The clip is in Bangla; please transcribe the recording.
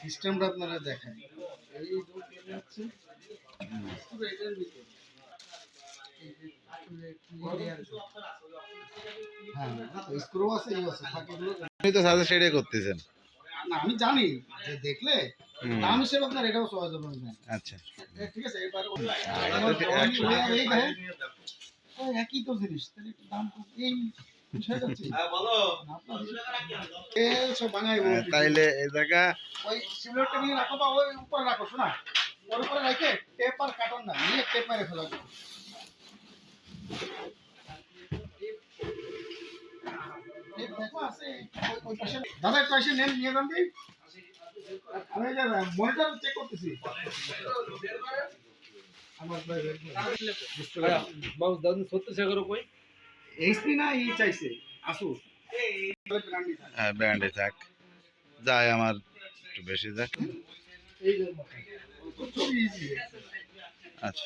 সিস্টেমটা আপনারা দেখায় এই ডোর প্লেটে হচ্ছে পুরো এটার ভিতর হ্যাঁ স্ক্রু আছে এই আছে বাকিগুলো আপনি তো সাজেস্ট সেটাই করতেছেন। না আমি জানি যে দেখলে দাম হিসেবে আপনার এটাও সহজ হবে না। আচ্ছা ঠিক আছে এবার এই 100 দেখেন ওই একই তো জিনিস তাহলে একটু দাম এই বুঝে যাচ্ছে বলো এ সব বাঙাই তাইলে এই জায়গা ওই সিমুলেটরটা নিয়ে রাখো বা ওই উপরে রাখো শোনা ওর উপরে রেখে টেপ আর কাটন না নিয়ে টেপ মেরে ফেলো টেপ দেখো আছে ওই পাশে দাদা একটু এসে নেন নিয়ে যান দিই আমি যে মনিটর চেক করতেছি আমার ভাই মাউস দাদু 70 করে কই এইচপি না ই চাইছে আসুস ব্র্যান্ডে থাক যায় আমার একটু বেশি যাক। এই যে খুব ইজি আচ্ছা